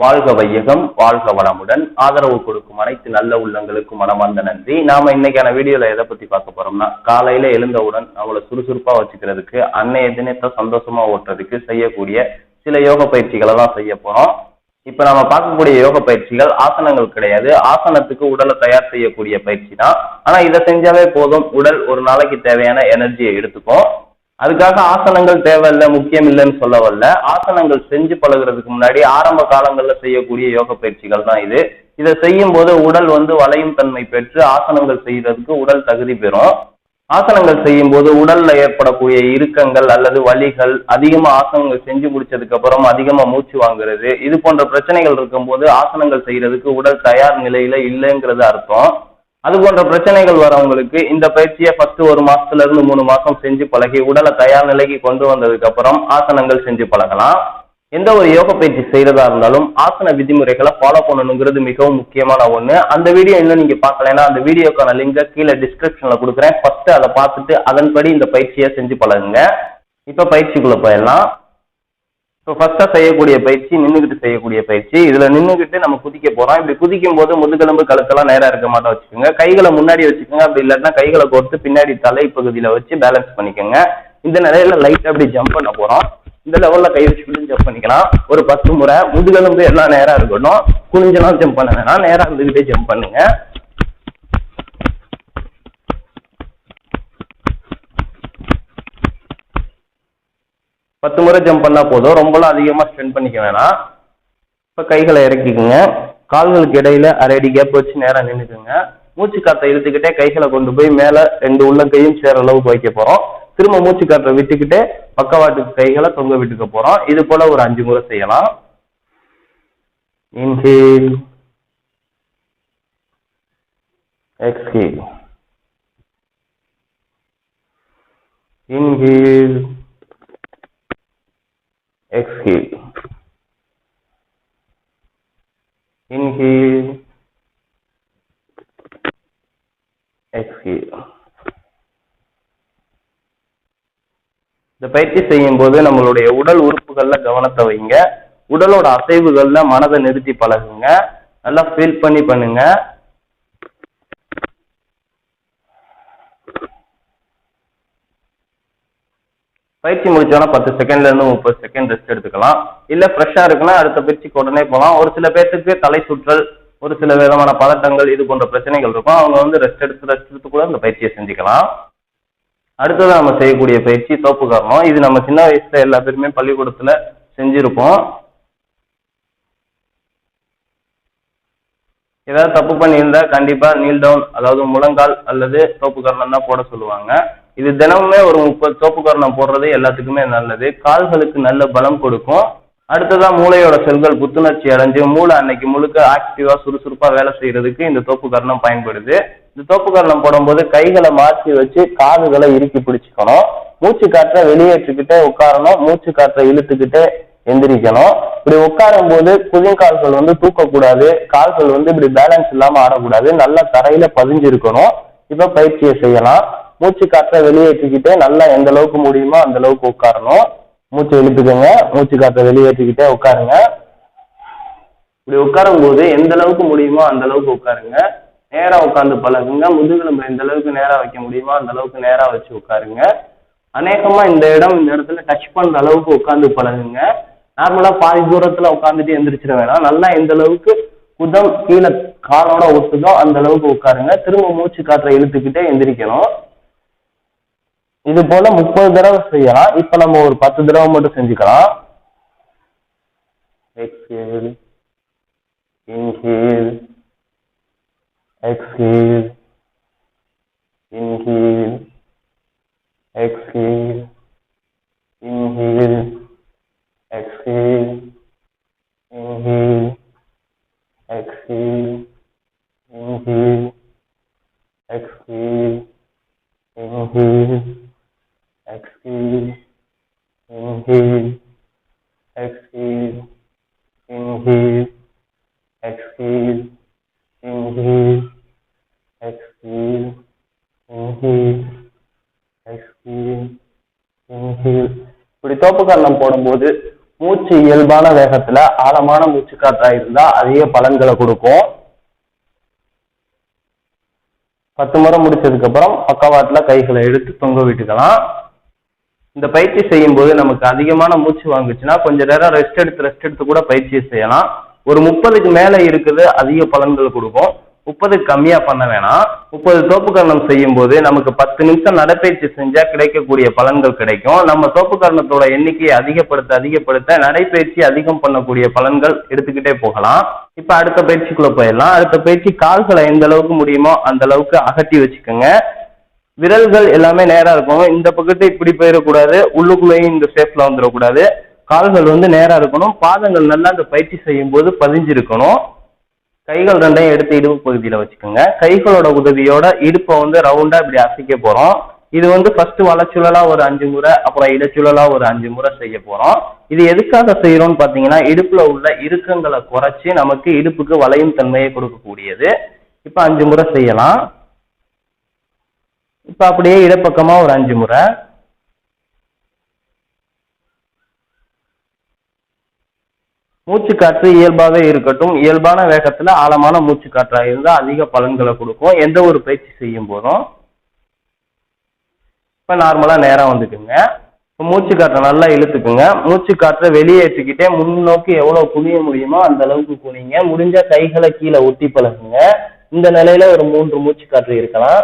வாழ்க வையகம், வாழ்க வளமுடன். ஆதரவு கொடுக்கும் அனைத்து நல்ல உள்ளங்களுக்கும் மனமார்ந்த நன்றி. நாம இன்னைக்கான வீடியோல எதை பத்தி பார்க்க போறோம்னா, காலையில எழுந்தவுடன் நம்மளை சுறுசுறுப்பா வச்சுக்கிறதுக்கு, அன்னைய தினத்தை சந்தோஷமா ஓட்டுறதுக்கு செய்யக்கூடிய சில யோக பயிற்சிகளை தான் செய்ய போறோம். இப்ப நம்ம பார்க்கக்கூடிய யோக பயிற்சிகள் ஆசனங்கள் கிடையாது. ஆசனத்துக்கு உடலை தயார் செய்யக்கூடிய பயிற்சி தான். ஆனா இதை செஞ்சாவே போதும், உடல் ஒரு நாளைக்கு தேவையான எனர்ஜியை எடுத்துக்கும். அதுக்காக ஆசனங்கள் தேவையில்லை, முக்கியம் இல்லைன்னு சொல்ல வரல. ஆசனங்கள் செஞ்சு பழகுறதுக்கு முன்னாடி ஆரம்ப காலங்கள்ல செய்யக்கூடிய யோக பயிற்சிகள் தான் இது. இதை செய்யும் போது உடல் வளையும் தன்மை பெற்று ஆசனங்கள் செய்யறதுக்கு உடல் தகுதி பெறும். ஆசனங்கள் செய்யும் போது உடல்ல ஏற்படக்கூடிய இறுக்கங்கள் அல்லது வலிகள், அதிகமா ஆசனங்கள் செஞ்சு முடிச்சதுக்கு அப்புறம் அதிகமா மூச்சு வாங்குறது, இது போன்ற பிரச்சனைகள் இருக்கும்போது ஆசனங்கள் செய்யறதுக்கு உடல் தயார் நிலையில இல்லைங்கிறது அர்த்தம். அது போன்ற பிரச்சனைகள் வரவங்களுக்கு இந்த பயிற்சியை ஃபர்ஸ்ட் 1 மாசத்துல இருந்து 3 மாசம் செஞ்சு பழகி உடலை தயார் நிலைக்கு கொண்டு வந்ததுக்கு அப்புறம் ஆசனங்கள் செஞ்சு பழகலாம். எந்த ஒரு யோக பயிற்சி செய்யறதா இருந்தாலும் ஆசன விதிமுறைகளை ஃபாலோ பண்ணணுங்கிறது மிகவும் முக்கியமான ஒண்ணு. அந்த வீடியோ இன்னும் நீங்க பார்க்கலைன்னா அந்த வீடியோக்கான லிங்கை கீழே டிஸ்கிரிப்ஷன்ல கொடுக்குறேன். ஃபர்ஸ்ட் அதை பார்த்துட்டு அதன்படி இந்த பயிற்சியை செஞ்சு பழகுங்க. இப்ப பயிற்சிக்குள்ள போயிடலாம். இப்போ ஃபர்ஸ்டா செய்யக்கூடிய பயிற்சி நின்றுகிட்டு செய்யக்கூடிய பயிற்சி. இதுல நின்றுகிட்டு நம்ம குதிக்க போறோம். இப்படி குதிக்கும் போது முதுகெலும்பு கழுத்தெல்லாம் நேரா இருக்க மாட்டோம் வச்சுக்கோங்க. கைகளை முன்னாடி வச்சுக்கோங்க. அப்படி இல்லாட்டினா கைகளை கோர்த்து பின்னாடி தலை பகுதியில வச்சு பேலன்ஸ் பண்ணிக்கோங்க. இந்த நிலையில லைட்டா அப்படி ஜம்ப் பண்ண போறோம். இந்த லெவல்ல கை வச்சுக்கிட்டு ஜம்ப் பண்ணிக்கலாம். ஒரு 10 முறை. முதுகெலும்பு எல்லாம் நேரா இருக்கணும். குனிஞ்செல்லாம் ஜம்ப் பண்ண வேணாம், நேரா இருந்துகிட்டே ஜம்ப் பண்ணுங்க. பத்து முறை ஜம்ப் பண்ணா போதும், ரொம்பலாம் அதிகமா ஸ்ட்ரென் பண்ணிக்க வேணாம். இப்ப கைகளை இறக்கிக்குங்க. கால்களுக்கு இடையில 1/2 அடி கேப் வச்சு நேரா நின்றுக்குங்க. மூச்சு காற்றை இழுத்துக்கிட்டே கைகளை கொண்டு போய் மேல 2 உள்ளங்கையும் சேர அளவுக்கு வைக்க போறோம். திரும்ப மூச்சு காற்றை விட்டுக்கிட்டே பக்கவாட்டுக்கு கைகளை தொங்க விட்டுக்க போறோம். இது போல ஒரு 5 முறை செய்யலாம். Inhale, exhale, inhale, exhale, inhale, exhale. இந்த பயிற்சி செய்யும் போது நம்மளுடைய உடல் உறுப்புகள்ல கவனத்தை வைங்க. உடலோட அசைவுகள்ல மனதை நிறுத்தி பழகுங்க. நல்லா ஃபீல் பண்ணி பண்ணுங்க. பயிற்சி முடிச்சோன்னா 10 செகண்ட்ல இருந்து 30 செகண்ட் ரெஸ்ட் எடுத்துக்கலாம். இல்ல ஃப்ரெஷ்ஷா இருக்குன்னா அடுத்த பயிற்சிக்கு உடனே போகலாம். ஒரு சில பேருக்கு தலை சுற்றல், ஒரு சில விதமான பதட்டங்கள், இது போன்ற பிரச்சனைகள் இருக்கும். அவங்க ரெஸ்ட் எடுத்து கூட இந்த பயிற்சியை செஞ்சுக்கலாம். அடுத்தது நம்ம செய்யக்கூடிய பயிற்சி தோப்புக்கரணம். இது நம்ம சின்ன வயசுல எல்லா பேருமே பள்ளிக்கூடத்துல செஞ்சிருப்போம். ஏதாவது தப்பு பண்ணியிருந்தா கண்டிப்பா நீல் டவுன், அதாவது முழங்கால் அல்லது தோப்புக்கரணம் தான் போட சொல்லுவாங்க. இது தினமுமே ஒரு 30 தோப்புக்கரணம் போடுறது எல்லாத்துக்குமே நல்லது. கால்களுக்கு நல்ல பலம் கொடுக்கும். அடுத்ததான் மூளையோட செல்கள் புத்துணர்ச்சி அடைஞ்சு மூளை அன்னைக்கு முழுக்க ஆக்டிவா சுறுசுறுப்பா வேலை செய்யறதுக்கு இந்த தோப்புக்கரணம் பயன்படுது. இந்த தோப்புக்கரணம் போடும்போது கைகளை மாற்றி வச்சு காதுகளை இறுக்கி பிடிச்சுக்கணும். மூச்சு காற்றை வெளியேற்றிக்கிட்டே உட்காரணும். மூச்சு காற்றை இழுத்துக்கிட்டே எந்திரிக்கணும். இப்படி உட்காரும் போது குதிங்கால்கள் தூக்கக்கூடாது. கால்கள் இப்படி பேலன்ஸ் இல்லாம ஆடக்கூடாது. நல்லா தரையில பதிஞ்சிருக்கணும். இப்ப பயிற்சியை செய்யலாம். மூச்சு காற்றை வெளியேற்றிக்கிட்டே நல்லா எந்த அளவுக்கு முடியுமோ அந்த அளவுக்கு உட்காரணும். மூச்சு இழுத்துக்கோங்க. மூச்சு காற்றை வெளியேற்றிக்கிட்டே உட்காருங்க. இப்படி உட்காரும் போது எந்த அளவுக்கு முடியுமோ அந்த அளவுக்கு உட்காருங்க. நேரா உட்காந்து பழகுங்க. முதுகெலும்பு எந்த அளவுக்கு நேரா வைக்க முடியுமோ அந்த அளவுக்கு நேரா வச்சு உட்காருங்க. அநேகமா இந்த இடத்துல டச் பண்ற அளவுக்கு உட்காந்து பழகுங்க. நார்மலா பாதி தூரத்துல உட்காந்துட்டு எந்திரிச்சிட வேணாம். நல்லா எந்த அளவுக்கு குதம் கீழே காலோட ஒட்டுதோ அந்த அளவுக்கு உட்காருங்க. திரும்ப மூச்சு காற்றை இழுத்துக்கிட்டே எந்திரிக்கணும். இது போல 30 தடவை செய்யலாம். இப்ப நம்ம ஒரு 10 தடவை மட்டும் செஞ்சுக்கலாம். Exhale, inhale, exhale, inhale, exhale, inhale, exhale, inhale, exhale, inhale, exhale, inhale, exhale, inhale, exhale, inhale, exhale, inhale, exhale, inhale, exhale, inhale. இப்படி தோப்புக்கரணம் போடும்போது மூச்சு இயல்பான வேகத்துல ஆழமான மூச்சு காற்றா இருந்தா அதிக பலன்களை கொடுக்கும். 10 முறை முடிச்சதுக்கு அப்புறம் பக்கவாட்டுல கைகளை எடுத்து தொங்க விட்டுக்கலாம். இந்த பயிற்சி செய்யும் போது நமக்கு அதிகமான மூச்சு வாங்குச்சுன்னா கொஞ்ச நேரம் ரெஸ்ட் எடுத்து கூட பயிற்சியை செய்யலாம். ஒரு 30க்கு மேல இருக்குது அதிக பலன்கள் கொடுக்கும். 30க்கு கம்மியா பண்ண வேணாம். 30 தோப்புக்கரணம் செய்யும் போது நமக்கு 10 நிமிஷம் நடைப்பயிற்சி செஞ்சா கிடைக்கக்கூடிய பலன்கள் கிடைக்கும். நம்ம தோப்புக்கரணத்தோட எண்ணிக்கையை அதிகப்படுத்த நடைப்பயிற்சி அதிகம் பண்ணக்கூடிய பலன்கள் எடுத்துக்கிட்டே போகலாம். இப்ப அடுத்த பயிற்சிக்குள்ள போயிடலாம். அடுத்த பயிற்சி கால்களை எந்த அளவுக்கு முடியுமோ அந்த அளவுக்கு அகட்டி வச்சுக்கோங்க. விரல்கள் எல்லாமே நேரா இருக்கும். இந்த பக்கத்தை இப்படி போயிடக்கூடாது, உள்ளுக்குள்ளேயும் இந்த ஷேப்ல வந்துடக்கூடாது. கால்கள் நேரா இருக்கணும். பாதங்கள் நல்லா இந்த பயிற்சி செய்யும் போது பதிஞ்சிருக்கணும். கைகள் ரெண்டையும் எடுத்து இடுப்பு பகுதியில வச்சுக்கோங்க. கைகளோட உதவியோட இடுப்பை ரவுண்டா இப்படி அசைக்க போறோம். இது ஃபர்ஸ்ட் வலச்சுழலா ஒரு 5 முறை, அப்புறம் இடச்சுழலா ஒரு 5 முறை செய்ய போறோம். இது எதுக்காக செய்யறோம்னு பாத்தீங்கன்னா இடுப்புல உள்ள இறுக்கங்களை குறைச்சி நமக்கு இடுப்புக்கு வளையும் தன்மையை கொடுக்கக்கூடியது. இப்ப 5 முறை செய்யலாம். இப்ப அப்படியே இடப்பக்கமா ஒரு 5 முறை. மூச்சு காற்று இயல்பாவே இருக்கட்டும். இயல்பான வேகத்துல ஆழமான மூச்சு காற்றா இருந்தா அதிக பலன்களை கொடுக்கும் எந்த ஒரு பயிற்சி செய்யும் போதும். இப்ப நார்மலா நேரம் வந்துக்குங்க. இப்ப மூச்சு காற்றை நல்லா இழுத்துக்குங்க. மூச்சு காற்றை வெளியேற்றிக்கிட்டே முன்னோக்கி எவ்வளவு குனிய முடியுமோ அந்த அளவுக்கு குனிங்க. முடிஞ்ச கைகளை கீழே ஒட்டி பழகுங்க. இந்த நிலையில ஒரு 3 மூச்சு காற்று இருக்கலாம்.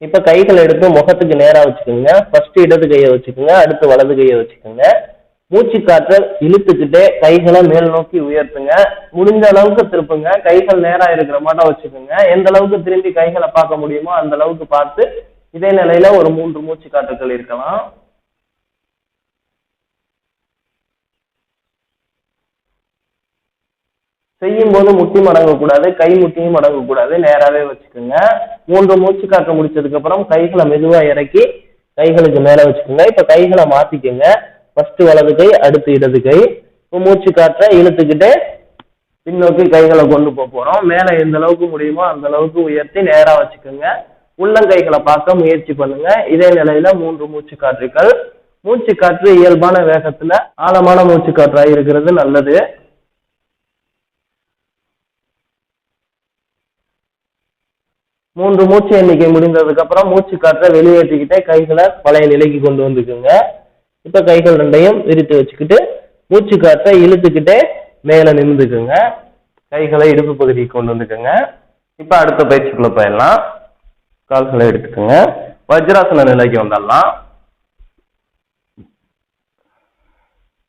இப்ப கைகளை எடுத்து முகத்துக்கு நேரா வச்சுக்கோங்க. ஃபர்ஸ்ட் இடது கையை வச்சுக்கோங்க, அடுத்து வலது கையை வச்சுக்கோங்க. மூச்சு காற்றை இழுத்துக்கிட்டே கைகளை மேல் நோக்கி உயர்த்துங்க. முடிஞ்ச அளவுக்கு திருப்புங்க. கைகள் நேரா இருக்கிற மாட்டம் வச்சுக்கோங்க. எந்த அளவுக்கு திரும்பி கைகளை பார்க்க முடியுமோ அந்த அளவுக்கு பார்த்து இதே நிலையில ஒரு 3 மூச்சு காற்றுகள் இருக்கலாம். செய்யும் போது முட்டி மடங்கக்கூடாது, கை முட்டியும் மடங்கக்கூடாது, நேராவே வச்சுக்கோங்க. 3 மூச்சு காற்று முடிச்சதுக்கு அப்புறம் கைகளை மெதுவா இறக்கி கைகளுக்கு மேல வச்சுக்கோங்க. இப்ப கைகளை மாத்திக்கோங்க. ஃபர்ஸ்ட் வலது கை, அடுத்து இடது கை. இப்போ மூச்சு காற்றை இழுத்துக்கிட்டு பின்னோக்கி கைகளை கொண்டு போறோம். மேல எந்த அளவுக்கு முடியுமோ அந்த அளவுக்கு உயர்த்தி நேரா வச்சுக்கோங்க. உள்ளங்கைகளை பார்க்க முயற்சி பண்ணுங்க. இதே நிலையில 3 மூச்சு காற்றுகள். மூச்சு காற்று இயல்பான வேகத்துல ஆழமான மூச்சு காற்றா இருக்கிறது நல்லது. 3 மூச்சு எண்ணிக்கை முடிந்ததுக்கு அப்புறம் மூச்சு காற்றை வெளியேற்றிக்கிட்டே கைகளை பழைய நிலைக்கு கொண்டு வந்துக்குங்க. இப்ப கைகள் ரெண்டையும் விரித்து வச்சுக்கிட்டு மூச்சு காற்றை இழுத்துக்கிட்டே மேல நிமிந்துக்குங்க. கைகளை இடுப்பு பகுதிக்கு கொண்டு வந்துக்குங்க. இப்ப அடுத்த பயிற்சிக்குள்ள போயிடலாம். கால்களை எடுத்துக்கோங்க. வஜ்ராசன நிலைக்கு வந்துடலாம்.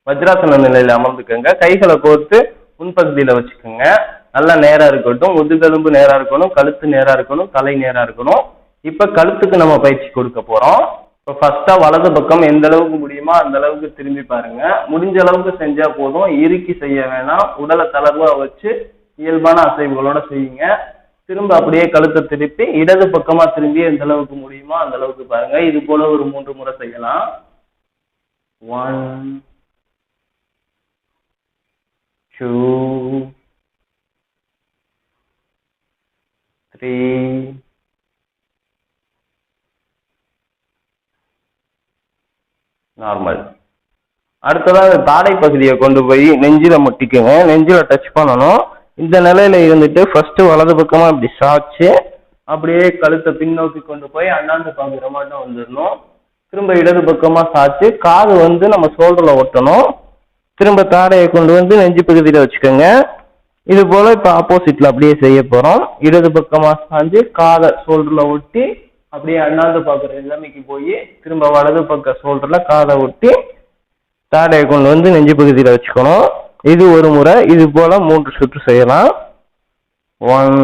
வஜ்ராசன நிலையில அமர்ந்துக்கோங்க. கைகளை கோர்த்து முன்பகுதியில வச்சுக்கோங்க. நல்லா நேரா இருக்கட்டும். முதுகெலும்பு நேரா இருக்கணும், கழுத்து நேரா இருக்கணும், தலை நேரா இருக்கணும். இப்ப கழுத்துக்கு நம்ம பயிற்சி கொடுக்க போறோம். இப்போ ஃபர்ஸ்டா வலது பக்கம் எந்த அளவுக்கு முடியுமோ அந்த அளவுக்கு திரும்பி பாருங்க. முடிஞ்ச அளவுக்கு செஞ்சா போதும், இறுக்கி செய்ய வேணாம். உடலை தளர்வா வச்சு இயல்பான அசைவுகளோட செய்யுங்க. திரும்ப அப்படியே கழுத்தை திருப்பி இடது பக்கமா திரும்பி எந்த அளவுக்கு முடியுமோ அந்த அளவுக்கு பாருங்க. இது போல ஒரு 3 முறை செய்யலாம். 1 2 3 நார்மல். அடுத்ததாக தாடை பகுதியை கொண்டு போய் நெஞ்சில முட்டிக்குங்க. நெஞ்சில டச் பண்ணணும். இந்த நிலையில இருந்துட்டு ஃபர்ஸ்ட் வலது பக்கமா இப்படி சாய்ச்சு அப்படியே கழுத்தை பின்னோக்கி கொண்டு போய் அண்ணாந்து பாக்குற மாதிரி வந்துடணும். திரும்ப இடது பக்கமா சாய்ச்சு காது நம்ம ஷோல்டர்ல ஒட்டணும். திரும்ப தாடையை கொண்டு நெஞ்சு பகுதியில வச்சுக்கோங்க. இது போல இப்ப ஆப்போசிட்ல அப்படியே செய்ய போறோம். இடது பக்கமா சாஞ்சு காதை ஷோல்டர்ல ஒட்டி அப்படியே அண்ணாந்து பாக்குற நிலைமைக்கு போய் திரும்ப வலது பக்க ஷோல்டர்ல காதை ஒட்டி தாடையை கொண்டு நெஞ்சு பகுதியில வச்சுக்கணும். இது ஒரு முறை. இது போல 3 சுற்று செய்யலாம். 1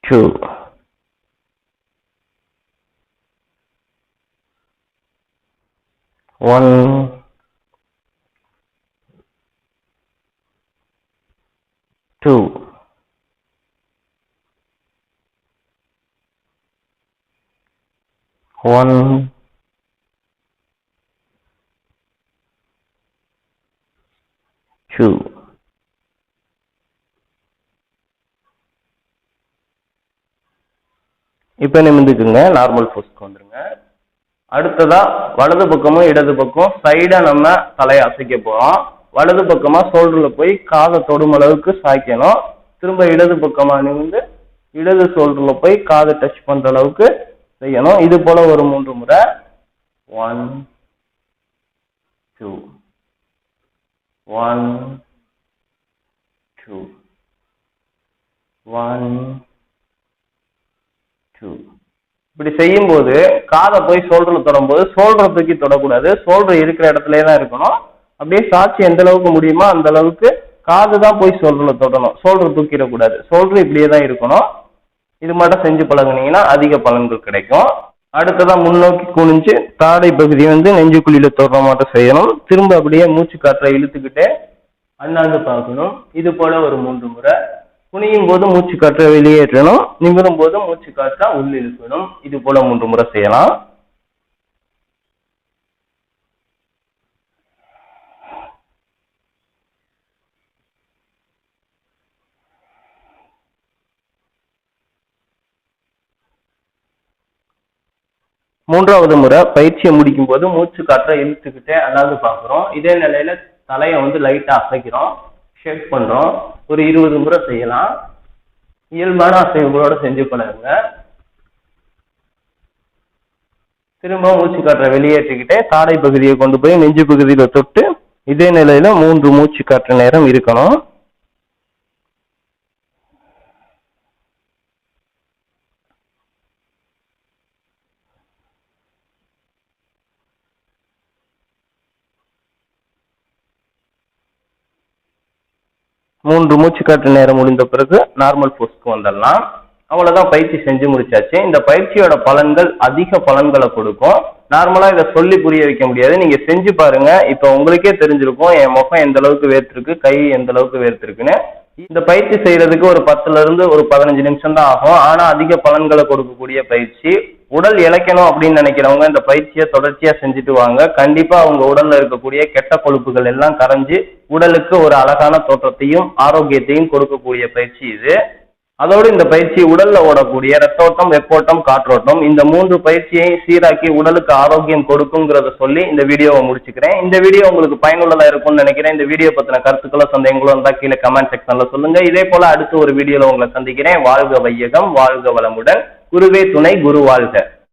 2 1 2 1 2 இப்ப நிமிந்துக்குங்க, நார்மல் போஸ்க்கு வந்துருங்க. அடுத்ததா வலது பக்கமும் இடது பக்கம் சைடா நம்ம தலையை அசைக்க போறோம். வலது பக்கமா ஷோல்டர்ல போய் காதை தொடும் அளவுக்கு சாய்க்கணும். திரும்ப இடது பக்கமா நிமிந்து இடது ஷோல்டர்ல போய் காதை டச் பண்ற அளவுக்கு செய்யணும். இது போல ஒரு 3 முறை. 1 2 1 2 1 2. இப்படி செய்யும் போது காதை போய் ஷோல்டர்ல தொடும்போது ஷோல்டரை தூக்கி தொடக்கூடாது, ஷோல்டர் இருக்கிற இடத்துலயே தான் இருக்கணும். அப்படியே சாட்சி எந்த அளவுக்கு முடியுமோ அந்த அளவுக்கு காது தான் போய் ஷோல்டர்ல தொடணும், ஷோல்டர் தூக்கிடக்கூடாது, ஷோல்டர் இப்படியே தான் இருக்கணும். இது மட்டும் செஞ்சு பழகுனீங்கன்னா அதிக பலன்கள் கிடைக்கும். அடுத்ததான் முன்னோக்கி குனிஞ்சு தாடை பகுதியை நெஞ்சுக்குழியில தொடர மாட்டம் செய்யணும். திரும்ப அப்படியே மூச்சு காற்றை இழுத்துக்கிட்டே அண்ணாந்து பார்க்கணும். இது போல ஒரு 3 முறை. குனியும் போது மூச்சு காற்றை வெளியேற்றணும், நிமிரும் போது மூச்சு காற்றா உள்ள இழுக்கணும். இது போல 3 முறை செய்யலாம். மூன்றாவது முறை பயிற்சியை முடிக்கும் போது மூச்சு காற்றை இழுத்துக்கிட்டே அண்ணாந்து பார்க்குறோம். இதே நிலையில தலையை லைட்டா அசைக்கிறோம், ஷேக் பண்றோம். ஒரு 20 முறை செய்யலாம். இயல்பான அசைவுகளோட செஞ்சு பழகுங்க. திரும்ப மூச்சு காற்றை வெளியேற்றிக்கிட்டே தாடை பகுதியை கொண்டு போய் நெஞ்சு பகுதியில தொட்டு இதே நிலையில 3 மூச்சு காற்று நேரம் இருக்கணும். மூன்று மூச்சு காற்று நேரம் முடிந்த பிறகு நார்மல் போஸ்க்கு வந்துடலாம். அவ்வளவுதான், பயிற்சி செஞ்சு முடிச்சாச்சு. இந்த பயிற்சியோட பலன்கள் அதிக பலன்களை கொடுக்கும். நார்மலா இதை சொல்லி புரிய வைக்க முடியாது, நீங்க செஞ்சு பாருங்க. இப்ப உங்களுக்கே தெரிஞ்சிருக்கும் என் முகம் எந்த அளவுக்கு வேர்த்திருக்கு, கை எந்த அளவுக்கு வேர்த்திருக்குன்னு. இந்த பயிற்சி செய்யறதுக்கு ஒரு 10ல இருந்து ஒரு 15 நிமிஷம் தான் ஆகும். ஆனா அதிக பலன்களை கொடுக்கக்கூடிய பயிற்சி. உடல் இளைக்கணும் அப்படின்னு நினைக்கிறவங்க இந்த பயிற்சியை தொடர்ச்சியா செஞ்சுட்டு வாங்க. கண்டிப்பா அவங்க உடல்ல இருக்கக்கூடிய கெட்ட கொழுப்புகள் எல்லாம் கரைஞ்சு உடலுக்கு ஒரு அழகான தோற்றத்தையும் ஆரோக்கியத்தையும் கொடுக்கக்கூடிய பயிற்சி இது. அதோடு இந்த பயிற்சி உடல்ல ஓடக்கூடிய ரத்தோட்டம், வெப்போட்டம், காற்றோட்டம், இந்த 3 பயிற்சியை சீராக்கி உடலுக்கு ஆரோக்கியம் கொடுக்குங்கிறத சொல்லி இந்த வீடியோவை முடிச்சுக்கிறேன். இந்த வீடியோ உங்களுக்கு பயனுள்ளதா இருக்கும்னு நினைக்கிறேன். இந்த வீடியோ பத்தின கருத்துக்களோ சந்தேகங்களோ இருந்தா கீழே கமெண்ட் செக்ஷன்ல சொல்லுங்க. இதே போல அடுத்த ஒரு வீடியோல உங்களை சந்திக்கிறேன். வாழ்க வையகம், வாழ்க வளமுடன். குருவே துணை, குரு வாழ்க.